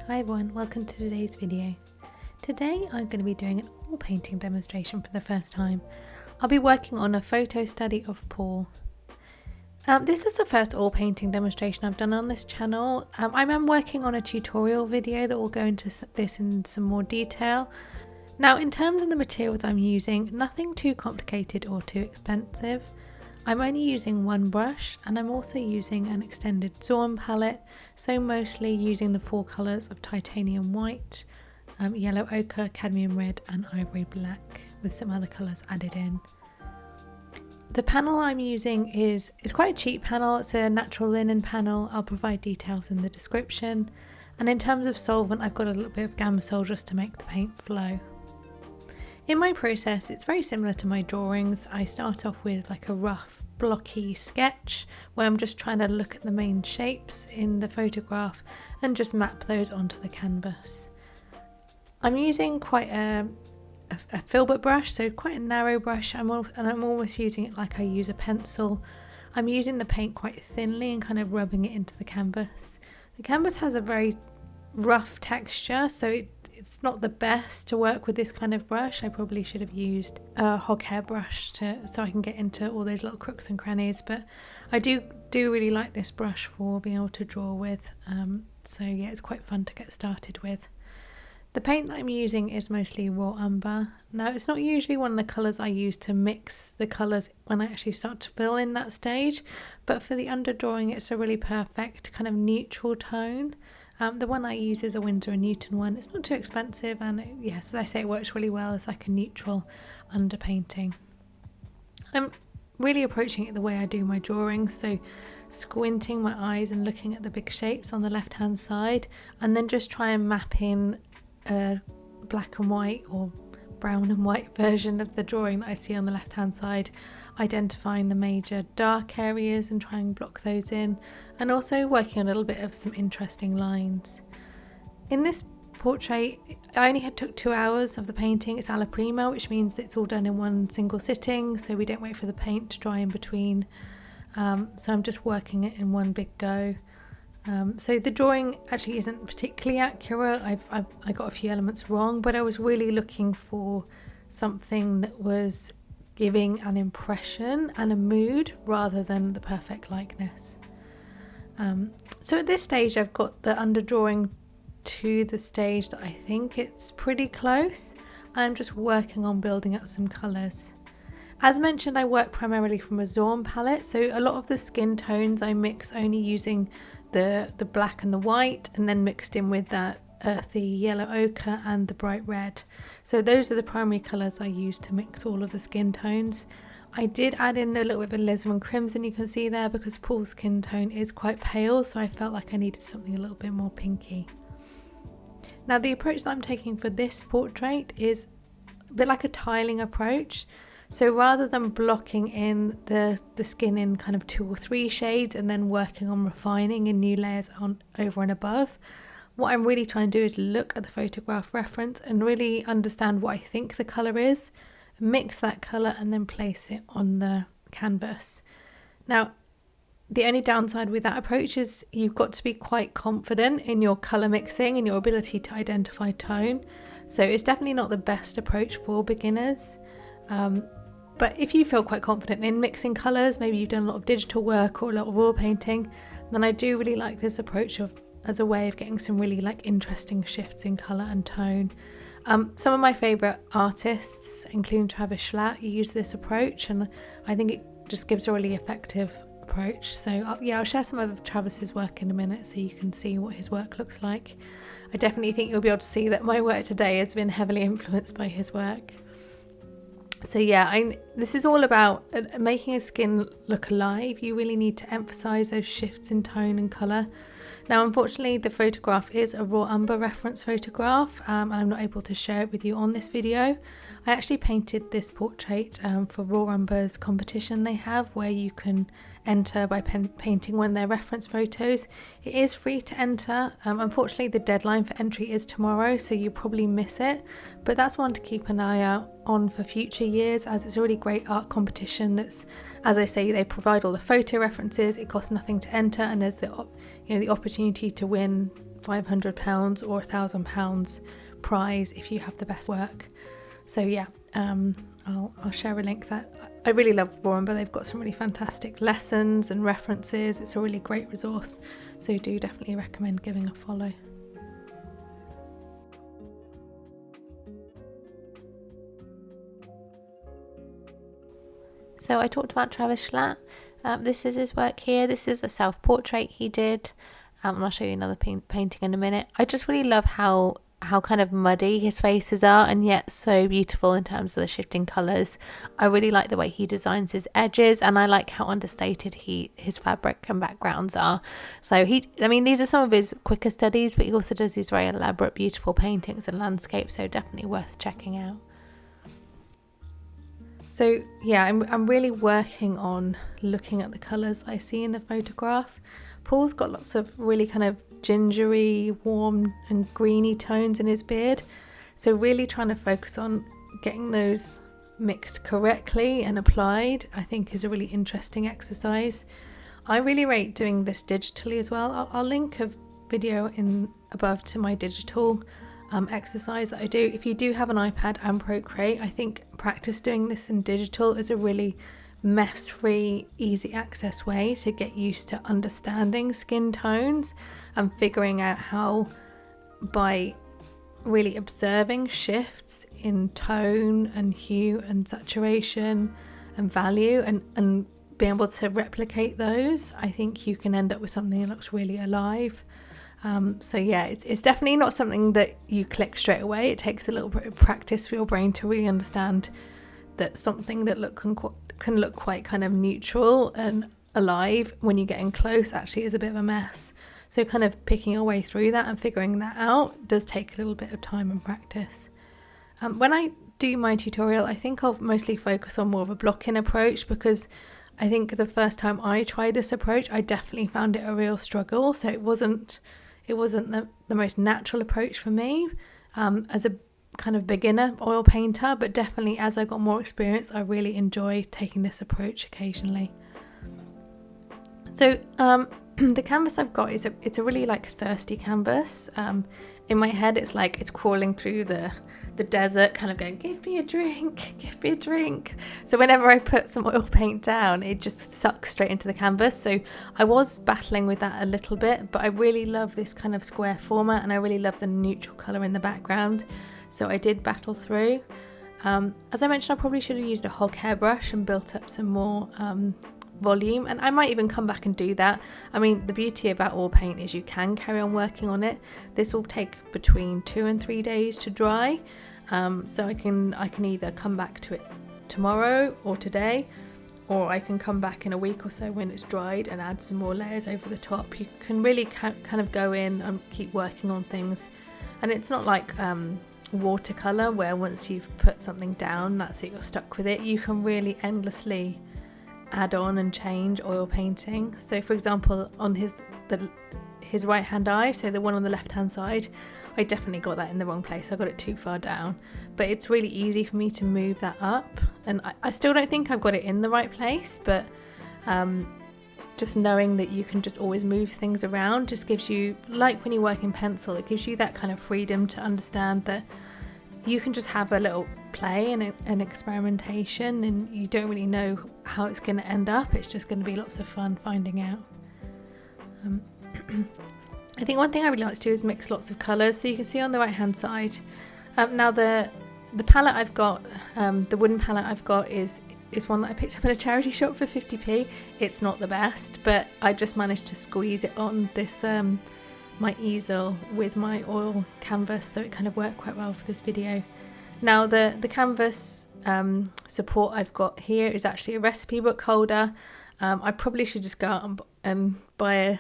Hi everyone, welcome to today's video. Today I'm going to be doing an oil painting demonstration for the first time. I'll be working on a photo study of Paul. This is the first oil painting demonstration I've done on this channel. I'm working on a tutorial video that will go into this in some more detail. Now in terms of the materials I'm using, nothing too complicated or too expensive. I'm only using one brush and I'm also using an extended Zorn palette, so mostly using the four colours of titanium white, yellow ochre, cadmium red and ivory black, with some other colours added in. The panel I'm using is quite a cheap panel. It's a natural linen panel. I'll provide details in the description. And in terms of solvent, I've got a little bit of Gamsol just to make the paint flow. In my process, it's very similar to my drawings. I start off with like a rough blocky sketch where I'm just trying to look at the main shapes in the photograph and just map those onto the canvas. I'm using quite a filbert brush, so quite a narrow brush, and I'm almost using it like I use a pencil. I'm using the paint quite thinly and kind of rubbing it into the canvas. The canvas has a very rough texture, so it's not the best to work with this kind of brush. I probably should have used a hog hair brush so I can get into all those little crooks and crannies, but I do really like this brush for being able to draw with, so yeah, it's quite fun to get started with. The paint that I'm using is mostly raw umber. Now it's not usually one of the colours I use to mix the colours when I actually start to fill in that stage, but for the underdrawing it's a really perfect kind of neutral tone. The one I use is a Winsor & Newton one. It's not too expensive and yes, as I say, it works really well as like a neutral underpainting. I'm really approaching it the way I do my drawings, so squinting my eyes and looking at the big shapes on the left hand side, and then just try and map in a black and white or brown and white version of the drawing that I see on the left hand side, identifying the major dark areas and trying to block those in, and also working on a little bit of some interesting lines. In this portrait I only took 2 hours of the painting. It's alla prima, which means it's all done in one single sitting, so we don't wait for the paint to dry in between, so I'm just working it in one big go. So the drawing actually isn't particularly accurate. I got a few elements wrong, but I was really looking for something that was giving an impression and a mood rather than the perfect likeness. So at this stage I've got the underdrawing to the stage that I think it's pretty close. I'm just working on building up some colours. As mentioned, I work primarily from a Zorn palette, so a lot of the skin tones I mix only using the black and the white, and then mixed in with that earthy yellow ochre and the bright red. So those are the primary colours I use to mix all of the skin tones. I did add in a little bit of Alizarin Crimson, you can see there, because Paul's skin tone is quite pale, so I felt like I needed something a little bit more pinky. Now the approach that I'm taking for this portrait is a bit like a tiling approach. So rather than blocking in the skin in kind of 2 or 3 shades and then working on refining in new layers on over and above, what I'm really trying to do is look at the photograph reference and really understand what I think the colour is, mix that colour and then place it on the canvas. Now, the only downside with that approach is you've got to be quite confident in your colour mixing and your ability to identify tone. So it's definitely not the best approach for beginners. But if you feel quite confident in mixing colours, maybe you've done a lot of digital work or a lot of oil painting, then I do really like this approach as a way of getting some really like interesting shifts in colour and tone. Some of my favourite artists, including Travis Schlatt, use this approach, and I think it just gives a really effective approach. So yeah, I'll share some of Travis's work in a minute so you can see what his work looks like. I definitely think you'll be able to see that my work today has been heavily influenced by his work. So yeah, this is all about making a skin look alive. You really need to emphasise those shifts in tone and colour. Now unfortunately the photograph is a raw umber reference photograph, and I'm not able to share it with you on this video. I actually painted this portrait for Raw Umber's competition they have, where you can enter by painting one of their reference photos. It is free to enter. Unfortunately the deadline for entry is tomorrow, so you probably miss it, but that's one to keep an eye out on for future years, as it's a really great art competition that's, as I say, they provide all the photo references, it costs nothing to enter, and there's the opportunity to win £500 or £1,000 prize if you have the best work. So yeah, I'll share a link that I really love Umber. They've got some really fantastic lessons and references. It's a really great resource, so do definitely recommend giving a follow. So I talked about Travis Schlatt. This is his work here. This is a self-portrait he did, and I'll show you another painting in a minute. I just really love how kind of muddy his faces are, and yet so beautiful in terms of the shifting colours. I really like the way he designs his edges, and I like how understated his fabric and backgrounds are. So these are some of his quicker studies, but he also does these very elaborate, beautiful paintings and landscapes, so definitely worth checking out. So yeah, I'm really working on looking at the colours that I see in the photograph. Paul's got lots of really kind of gingery, warm and greeny tones in his beard. So really trying to focus on getting those mixed correctly and applied, I think, is a really interesting exercise. I really rate doing this digitally as well. I'll link a video in above to my digital exercise that I do. If you do have an iPad and Procreate, I think practice doing this in digital is a really mess-free, easy access way to get used to understanding skin tones and figuring out how, by really observing shifts in tone and hue and saturation and value and being able to replicate those, I think you can end up with something that looks really alive. So yeah, it's definitely not something that you click straight away. It takes a little bit of practice for your brain to really understand that something that can look quite kind of neutral and alive when you get in close actually is a bit of a mess. So kind of picking your way through that and figuring that out does take a little bit of time and practice. When I do my tutorial, I think I'll mostly focus on more of a blocking approach, because I think the first time I tried this approach, I definitely found it a real struggle. So it wasn't the most natural approach for me as a kind of beginner oil painter, but definitely as I got more experience, I really enjoy taking this approach occasionally. So the canvas I've got it's a really like thirsty canvas. In my head, it's like it's crawling through the desert, kind of going, give me a drink, give me a drink. So whenever I put some oil paint down, it just sucks straight into the canvas. So I was battling with that a little bit, but I really love this kind of square format, and I really love the neutral colour in the background. So I did battle through. As I mentioned, I probably should have used a hog hair brush and built up some more volume, and I might even come back and do that. I mean, the beauty about oil paint is you can carry on working on it. This will take between 2 and 3 days to dry, so I can either come back to it tomorrow or today, or I can come back in a week or so when it's dried and add some more layers over the top. You can really kind of go in and keep working on things, and it's not like watercolor where once you've put something down, that's it, you're stuck with it. You can really endlessly add on and change oil painting. So for example, on his right hand eye, so the one on the left hand side, I definitely got that in the wrong place. I got it too far down, but it's really easy for me to move that up, and I still don't think I've got it in the right place, but just knowing that you can just always move things around just gives you, like when you work in pencil, it gives you that kind of freedom to understand that you can just have a little play and an experimentation, and you don't really know how it's going to end up. It's just going to be lots of fun finding out. I think one thing I really like to do is mix lots of colours. So you can see on the right hand side, now the palette I've got, the wooden palette I've got is one that I picked up in a charity shop for 50p. It's not the best, but I just managed to squeeze it on this my easel with my oil canvas, so it kind of worked quite well for this video. Now the canvas support I've got here is actually a recipe book holder. I probably should just go out and buy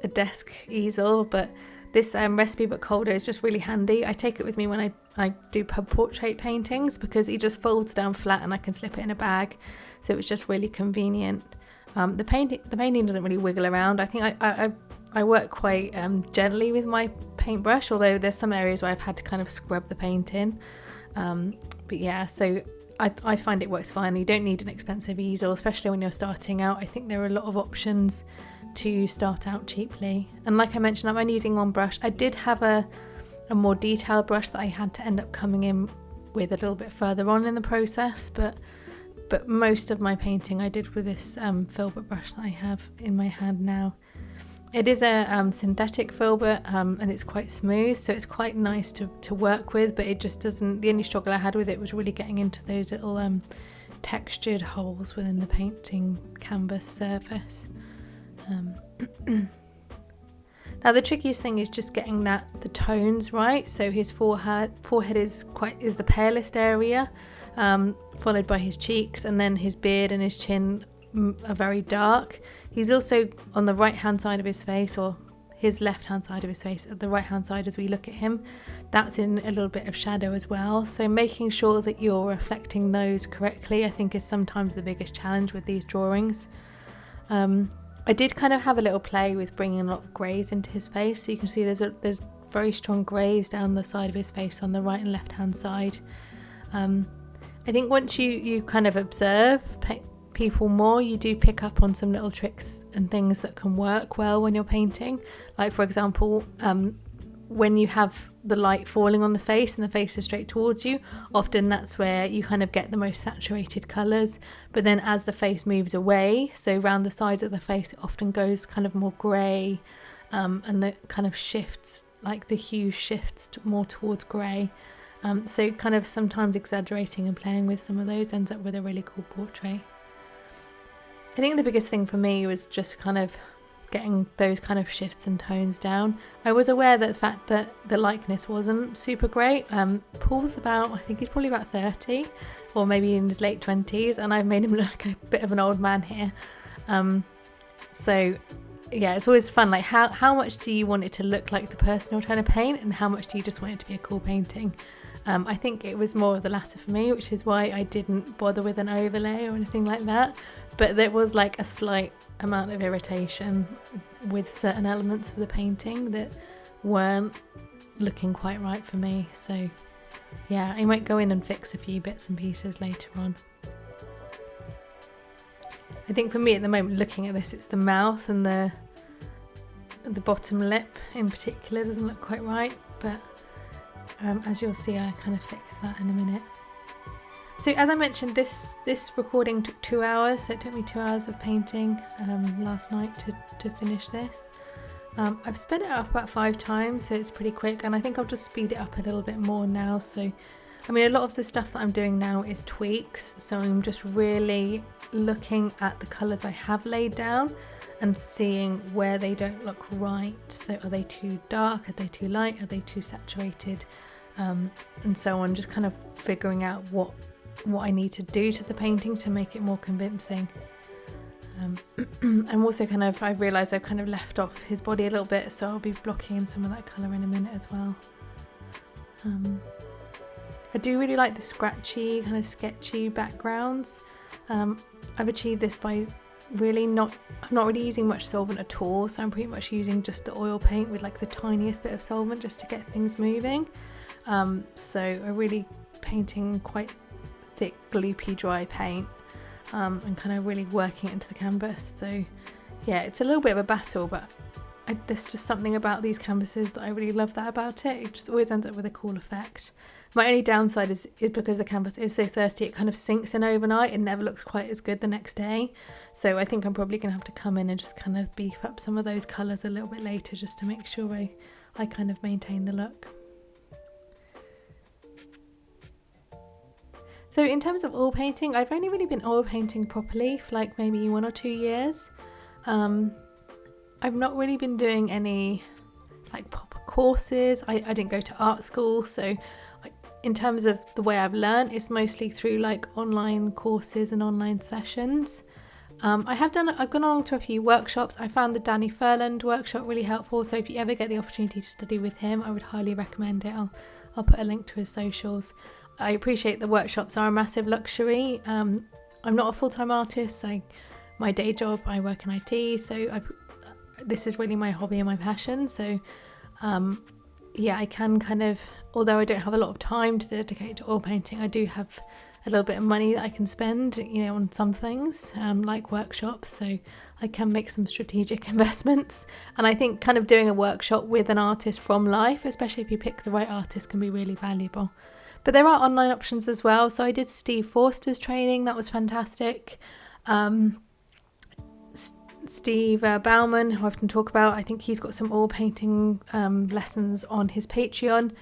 a desk easel, but this recipe book holder is just really handy. I take it with me when I do portrait paintings, because it just folds down flat and I can slip it in a bag, so it's just really convenient. The painting doesn't really wiggle around. I think I work quite gently with my paintbrush, although there's some areas where I've had to kind of scrub the paint in. But yeah, so I find it works fine. You don't need an expensive easel, especially when you're starting out. I think there are a lot of options to start out cheaply. And like I mentioned, I'm only using one brush. I did have a more detailed brush that I had to end up coming in with a little bit further on in the process, but most of my painting I did with this filbert brush that I have in my hand now. It is a synthetic filbert, and it's quite smooth, so it's quite nice to work with, but it just doesn't, the only struggle I had with it was really getting into those little textured holes within the painting canvas surface. Now the trickiest thing is just getting the tones right. So his forehead is the palest area, followed by his cheeks, and then his beard and his chin are very dark. He's also on the right hand side of his face, or his left hand side of his face, at the right hand side as we look at him, that's in a little bit of shadow as well. So making sure that you're reflecting those correctly, I think, is sometimes the biggest challenge with these drawings. I did kind of have a little play with bringing a lot of greys into his face, so you can see there's very strong greys down the side of his face on the right and left hand side. I think once you kind of observe people more, you do pick up on some little tricks and things that can work well when you're painting. Like, for example, when you have the light falling on the face and the face is straight towards you, often that's where you kind of get the most saturated colours. But then as the face moves away, so around the sides of the face, it often goes kind of more grey, and the kind of shifts, like the hue shifts more towards grey. So kind of sometimes exaggerating and playing with some of those ends up with a really cool portrait. I think the biggest thing for me was just kind of getting those kind of shifts and tones down. I was aware that the fact that the likeness wasn't super great. Paul's I think he's probably about 30 or maybe in his late 20s, and I've made him look a bit of an old man here. So yeah, it's always fun, like how much do you want it to look like the person you're trying to paint, and how much do you just want it to be a cool painting? I think it was more of the latter for me, which is why I didn't bother with an overlay or anything like that. But there was like a slight amount of irritation with certain elements of the painting that weren't looking quite right for me. So yeah, I might go in and fix a few bits and pieces later on. I think for me at the moment, looking at this, it's the mouth and the bottom lip in particular doesn't look quite right, but as you'll see, I kind of fix that in a minute. So as I mentioned, this recording took 2 hours, so it took me 2 hours of painting last night to finish this. I've sped it up about 5 times, so it's pretty quick, and I think I'll just speed it up a little bit more now. So I mean, a lot of the stuff that I'm doing now is tweaks, so I'm just really looking at the colours I have laid down and seeing where they don't look right. So are they too dark, are they too light, are they too saturated, and so on, just kind of figuring out what I need to do to the painting to make it more convincing. I'm also I've realised I've kind of left off his body a little bit, so I'll be blocking in some of that colour in a minute as well. I do really like the scratchy, kind of sketchy backgrounds. I've achieved this by I'm not really using much solvent at all, so I'm pretty much using just the oil paint with like the tiniest bit of solvent just to get things moving. So I'm really painting quite thick, gloopy, dry paint, and kind of really working it into the canvas. So yeah, it's a little bit of a battle, but there's just something about these canvases that I really love that about it. It just always ends up with a cool effect. My only downside is because the canvas is so thirsty, it kind of sinks in overnight and never looks quite as good the next day. So I think I'm probably going to have to come in and just kind of beef up some of those colours a little bit later, just to make sure I kind of maintain the look. So in terms of oil painting, I've only really been oil painting properly for like maybe 1 or 2 years. I've not really been doing any like proper courses. I didn't go to art school, so in terms of the way I've learned, it's mostly through like online courses and online sessions. I've gone along to a few workshops. I found the Danny Furland workshop really helpful, so if you ever get the opportunity to study with him, I would highly recommend it. I'll put a link to his socials. I appreciate the workshops are a massive luxury. I'm not a full-time artist. My day job, I work in IT, so this is really my hobby and my passion. So yeah, I can kind of, although I don't have a lot of time to dedicate to oil painting, I do have a little bit of money that I can spend, on some things, like workshops. So I can make some strategic investments. And I think kind of doing a workshop with an artist from life, especially if you pick the right artist, can be really valuable. But there are online options as well. So I did Steve Forster's training. That was fantastic. Steve Bauman, who I often talk about, I think he's got some oil painting lessons on his Patreon.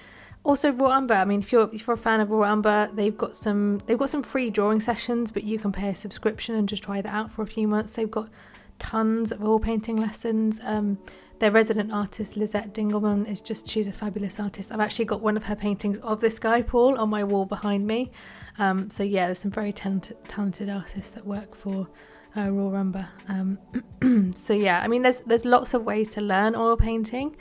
Also Raw Umber. I mean, if you're a fan of Raw Umber, they've got some free drawing sessions, but you can pay a subscription and just try that out for a few months. They've got tons of oil painting lessons. Their resident artist, Lizette Dingelman, she's a fabulous artist. I've actually got one of her paintings of this guy, Paul, on my wall behind me. So yeah, there's some very talented artists that work for Raw Umber. So yeah, I mean, there's lots of ways to learn oil painting.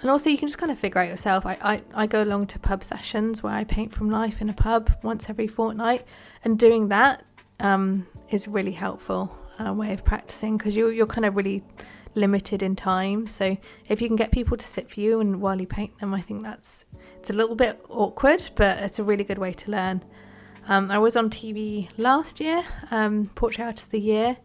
And also you can just kind of figure out yourself. I go along to pub sessions where I paint from life in a pub once every fortnight, and doing that is really helpful way of practicing, because you're kind of really limited in time. So if you can get people to sit for you and while you paint them, I think it's a little bit awkward, but it's a really good way to learn. I was on TV last year, Portrait Artist of the Year,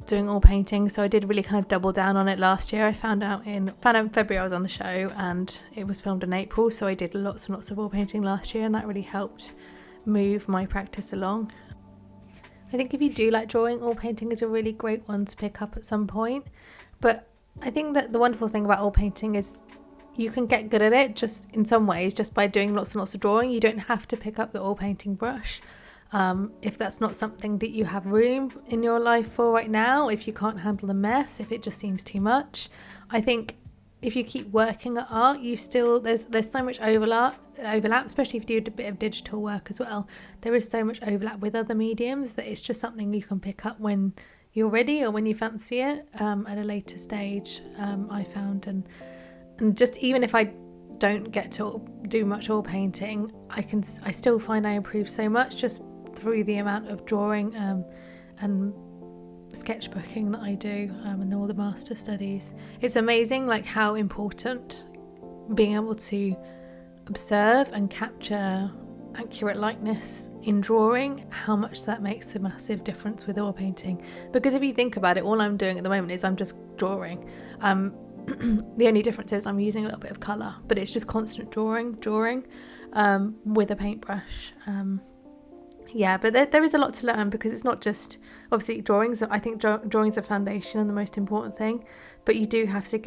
doing oil painting, so I did really kind of double down on it last year. I found out in February I was on the show, and it was filmed in April, so I did lots and lots of oil painting last year, and that really helped move my practice along. I think if you do like drawing, oil painting is a really great one to pick up at some point. But I think that the wonderful thing about oil painting is you can get good at it just in some ways, just by doing lots and lots of drawing. You don't have to pick up the oil painting brush. If that's not something that you have room in your life for right now, if you can't handle the mess, if it just seems too much, I think if you keep working at art, there's so much overlap, especially if you do a bit of digital work as well. There is so much overlap with other mediums that it's just something you can pick up when you're ready or when you fancy it at a later stage, I found. And just even if I don't get to do much oil painting, I still find I improve so much just through the amount of drawing and sketchbooking that I do, and all the master studies. It's amazing like how important being able to observe and capture accurate likeness in drawing, how much that makes a massive difference with oil painting. Because if you think about it, all I'm doing at the moment is I'm just drawing. The only difference is I'm using a little bit of colour, but it's just constant drawing with a paintbrush. Yeah, but there is a lot to learn, because it's not just obviously drawings. I think drawing's a foundation and the most important thing, but you do have to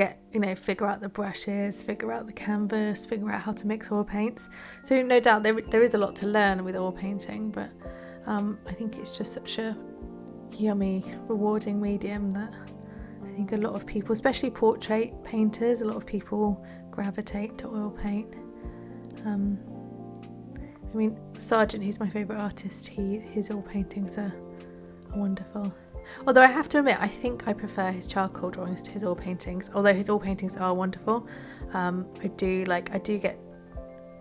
figure out the brushes, figure out the canvas, figure out how to mix oil paints. So no doubt there is a lot to learn with oil painting, but I think it's just such a yummy, rewarding medium that I think a lot of people, especially portrait painters, a lot of people gravitate to oil paint. I mean, Sargent, who's my favourite artist, his oil paintings are wonderful. Although I have to admit, I think I prefer his charcoal drawings to his oil paintings. Although his oil paintings are wonderful, I do get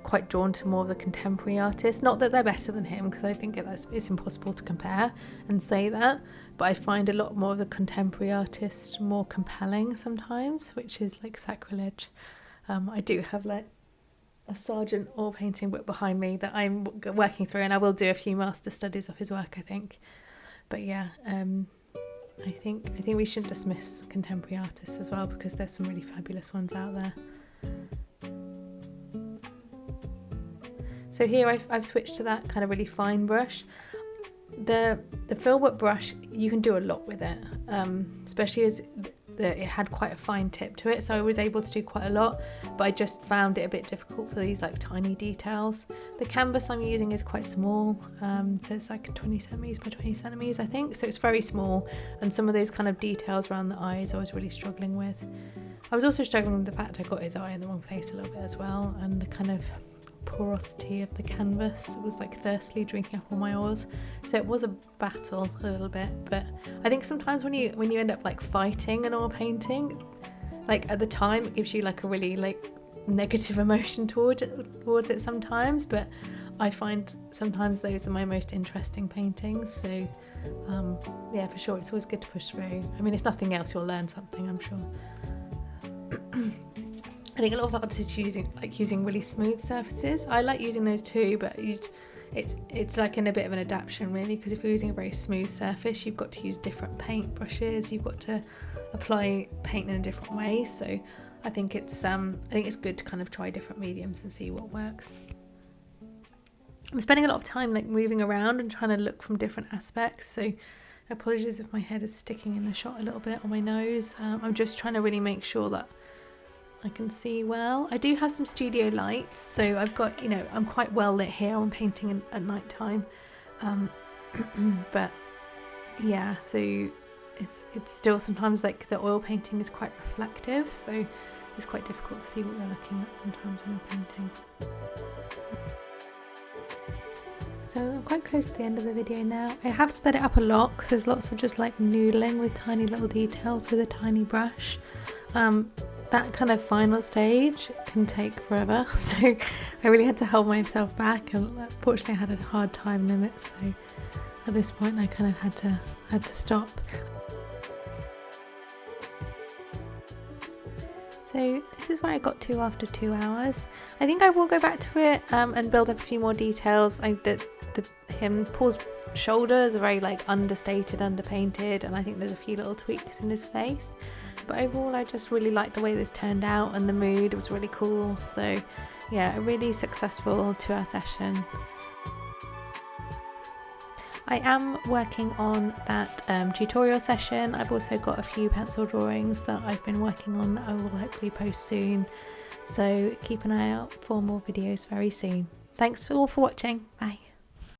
quite drawn to more of the contemporary artists. Not that they're better than him, because I think it's impossible to compare and say that. But I find a lot more of the contemporary artists more compelling sometimes, which is like sacrilege. I do have like a Sargent oil painting book behind me that I'm working through, and I will do a few master studies of his work, I think. But yeah, I think we shouldn't dismiss contemporary artists as well, because there's some really fabulous ones out there. So here I've switched to that kind of really fine brush. The filbert brush, you can do a lot with it, especially as it had quite a fine tip to it, so I was able to do quite a lot, but I just found it a bit difficult for these like tiny details. The canvas I'm using is quite small, so it's like 20 centimeters by 20 centimeters, I think, so it's very small, and some of those kind of details around the eyes I was really struggling with. I was also struggling with the fact I got his eye in the wrong place a little bit as well, and the kind of porosity of the canvas was like thirstily drinking up all my oils, so it was a battle a little bit. But I think sometimes when you end up like fighting an oil painting, like at the time it gives you like a really like negative emotion towards it sometimes, but I find sometimes those are my most interesting paintings. So yeah, for sure, it's always good to push through. I mean, if nothing else, you'll learn something, I'm sure. I think a lot of artists using really smooth surfaces. I like using those too, but it's like in a bit of an adaptation really, because if you're using a very smooth surface, you've got to use different paint brushes, you've got to apply paint in a different way. So I think it's good to kind of try different mediums and see what works. I'm spending a lot of time like moving around and trying to look from different aspects, so apologies if my head is sticking in the shot a little bit, or my nose. I'm just trying to really make sure that I can see well. I do have some studio lights, so I've got, you know, I'm quite well lit here. I'm painting at night time, but yeah, so it's still sometimes like the oil painting is quite reflective, so it's quite difficult to see what you're looking at sometimes when you're painting. So I'm quite close to the end of the video now. I have sped it up a lot because there's lots of just like noodling with tiny little details with a tiny brush. That kind of final stage can take forever, so I really had to hold myself back, and unfortunately I had a hard time limit, so at this point I kind of had to stop. So this is where I got to after 2 hours. I think I will go back to it and build up a few more details. Paul's shoulders are very like understated, underpainted, and I think there's a few little tweaks in his face. But overall I just really liked the way this turned out, and the mood was really cool. So yeah, a really successful 2-hour session. I am working on that tutorial session. I've also got a few pencil drawings that I've been working on that I will hopefully post soon. So keep an eye out for more videos very soon. Thanks all for watching. Bye.